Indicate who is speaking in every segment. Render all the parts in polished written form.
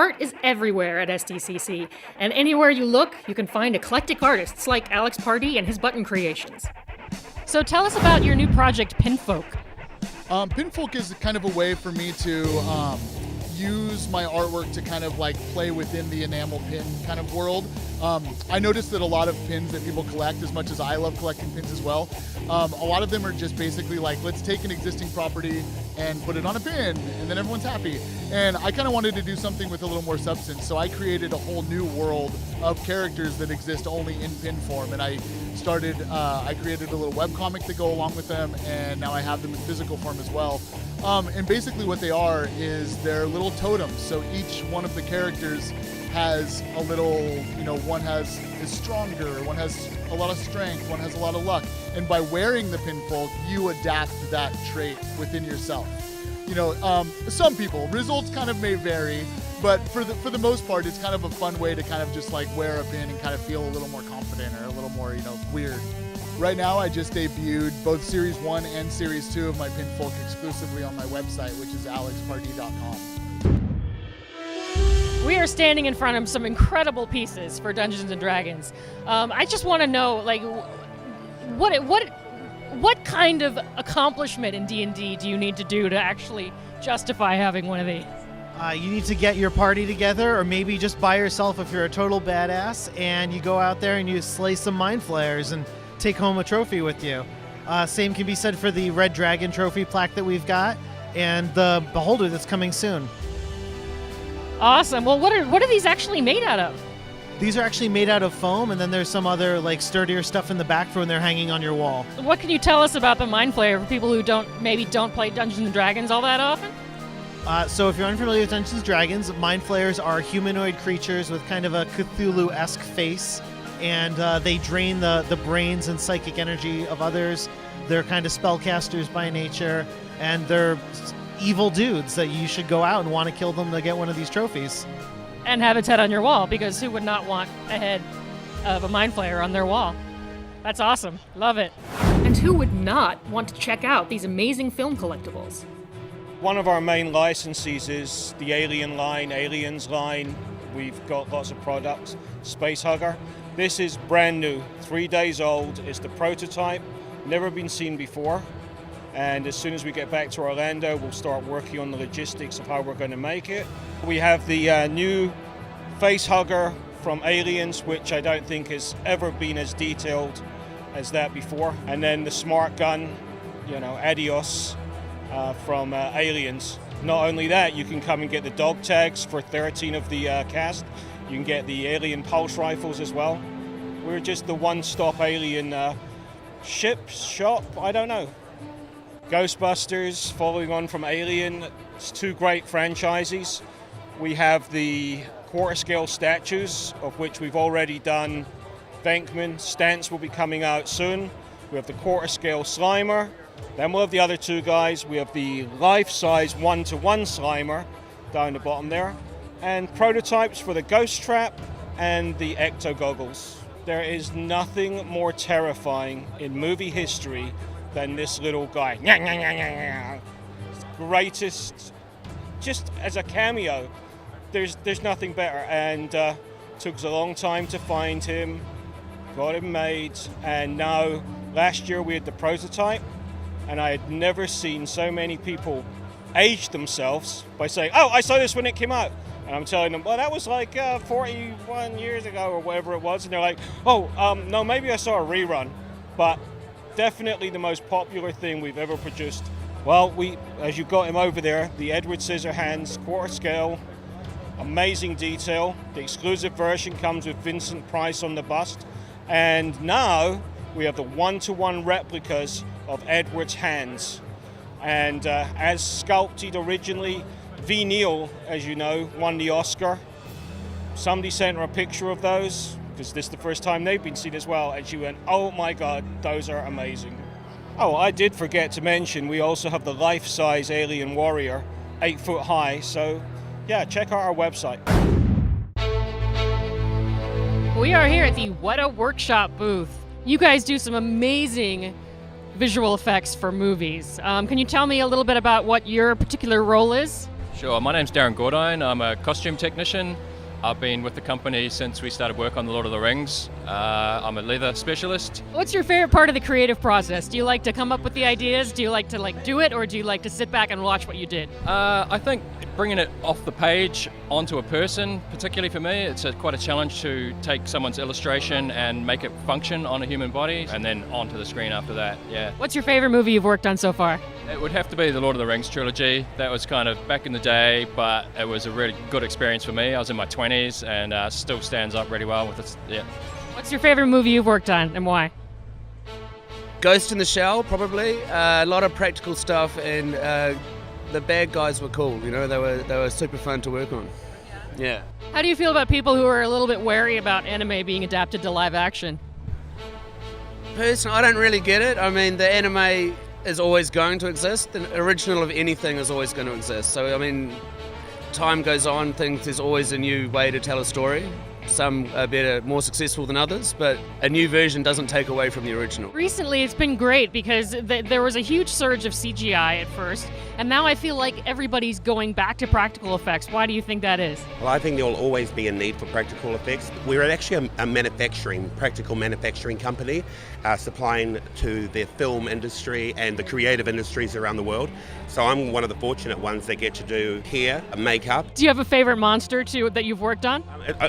Speaker 1: Art is everywhere at SDCC, and anywhere you look, you can find eclectic artists like Alex Pardee and his button creations. So tell us about your new project, Pinfolk.
Speaker 2: Pinfolk is kind of a way for me to use my artwork to kind of like play within the enamel pin kind of world. I noticed that a lot of pins that people collect, as much as I love collecting pins as well, a lot of them are just basically like, let's take an existing property and put it on a pin, and then everyone's happy. And I kind of wanted to do something with a little more substance, so I created a whole new world of characters that exist only in pin form. And I created a little webcomic to go along with them, and now I have them in physical form as well. And basically what they are is they're little totems. So each one of the characters has a little, one is stronger, one has a lot of strength, one has a lot of luck. And by wearing the Pinfolk, you adapt that trait within yourself. Some people, results kind of may vary, but for the most part, it's kind of a fun way to kind of just like wear a pin and kind of feel a little more confident or a little more, weird. Right now, I just debuted both Series 1 and Series 2 of my Pinfolk exclusively on my website, which is alexpardee.com.
Speaker 1: We are standing in front of some incredible pieces for Dungeons & Dragons. I just want to know, what kind of accomplishment in D&D do you need to do to actually justify having one of these?
Speaker 3: You need to get your party together, or maybe just by yourself if you're a total badass, and you go out there and you slay some mind flayers and take home a trophy with you. Same can be said for the Red Dragon trophy plaque that we've got, and the Beholder that's coming soon.
Speaker 1: Awesome. Well, what are these actually made out of?
Speaker 3: These are actually made out of foam, and then there's some other sturdier stuff in the back for when they're hanging on your wall.
Speaker 1: What can you tell us about the Mind Flayer for people who don't play Dungeons & Dragons all that often?
Speaker 3: So if you're unfamiliar with Dungeons & Dragons, Mind Flayers are humanoid creatures with kind of a Cthulhu-esque face, and they drain the brains and psychic energy of others. They're kind of spellcasters by nature, and they're evil dudes that you should go out and want to kill them to get one of these trophies.
Speaker 1: And have its head on your wall, because who would not want a head of a Mind Flayer on their wall? That's awesome. Love it. And who would not want to check out these amazing film collectibles?
Speaker 4: One of our main licensees is the Alien line, Aliens line. We've got lots of products. Space Hugger. This is brand new, 3 days old. It's the prototype, never been seen before. And as soon as we get back to Orlando, we'll start working on the logistics of how we're going to make it. We have the new face hugger from Aliens, which I don't think has ever been as detailed as that before. And then the smart gun, Adios from Aliens. Not only that, you can come and get the dog tags for 13 of the cast. You can get the Alien pulse rifles as well. We're just the one-stop Alien shop, I don't know. Ghostbusters, following on from Alien, it's two great franchises. We have the quarter-scale statues, of which we've already done Venkman. Stance will be coming out soon. We have the quarter-scale Slimer. Then we'll have the other two guys. We have the life-size one-to-one Slimer down the bottom there. And prototypes for the Ghost Trap and the Ecto Goggles. There is nothing more terrifying in movie history than this little guy. Greatest, just as a cameo. There's nothing better, and took us a long time to find him, got him made, and now last year we had the prototype, and I had never seen so many people age themselves by saying, "Oh, I saw this when it came out," and I'm telling them, "Well, that was like 41 years ago or whatever it was," and they're like, "Oh, no, maybe I saw a rerun," but definitely the most popular thing we've ever produced. Well, as you got him over there, the Edward Scissorhands quarter scale, amazing detail. The exclusive version comes with Vincent Price on the bust, and now we have the one-to-one replicas of Edward's hands. And as sculpted originally, V. Neal, as you know, won the Oscar. Somebody sent her a picture of those, because this is the first time they've been seen as well, and she went, "Oh my God, those are amazing." Oh, I did forget to mention, we also have the life-size Alien Warrior, 8 foot high, so yeah, check out our website.
Speaker 1: We are here at the Weta Workshop booth. You guys do some amazing visual effects for movies. Can you tell me a little bit about what your particular role is?
Speaker 5: Sure, my name's Darren Gordine. I'm a costume technician. I've been with the company since we started work on The Lord of the Rings. I'm a leather specialist.
Speaker 1: What's your favorite part of the creative process? Do you like to come up with the ideas? Do you like to do it, or do you like to sit back and watch what you did?
Speaker 5: I think bringing it off the page onto a person, particularly for me, it's quite a challenge to take someone's illustration and make it function on a human body, and then onto the screen after that, yeah.
Speaker 1: What's your favorite movie you've worked on so far?
Speaker 5: It would have to be the Lord of the Rings trilogy. That was kind of back in the day, but it was a really good experience for me. I was in my 20s and still stands up really well with it, yeah.
Speaker 1: What's your favorite movie you've worked on, and why?
Speaker 6: Ghost in the Shell, probably. A lot of practical stuff, and the bad guys were cool. You know, they were super fun to work on. Yeah.
Speaker 1: How do you feel about people who are a little bit wary about anime being adapted to live action?
Speaker 6: Personally, I don't really get it. I mean, the anime is always going to exist. The original of anything is always going to exist. So, I mean, time goes on, there's always a new way to tell a story. Some are better, more successful than others, but a new version doesn't take away from the original.
Speaker 1: Recently, it's been great because there was a huge surge of CGI at first, and now I feel like everybody's going back to practical effects. Why do you think that is?
Speaker 7: Well, I think there will always be a need for practical effects. We're actually a practical manufacturing company, supplying to the film industry and the creative industries around the world. So I'm one of the fortunate ones that get to do hair, makeup.
Speaker 1: Do you have a favorite monster that you've worked on?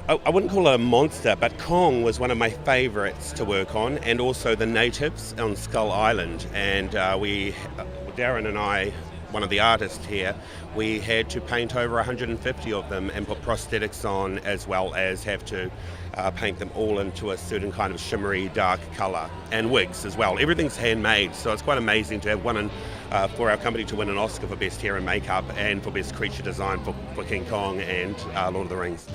Speaker 7: I wououldn't call it a monster, but Kong was one of my favourites to work on, and also the natives on Skull Island. And Darren and I, one of the artists here, we had to paint over 150 of them and put prosthetics on, as well as have to paint them all into a certain kind of shimmery dark colour, and wigs as well. Everything's handmade, so it's quite amazing to have for our company to win an Oscar for best hair and makeup and for best creature design for King Kong and Lord of the Rings.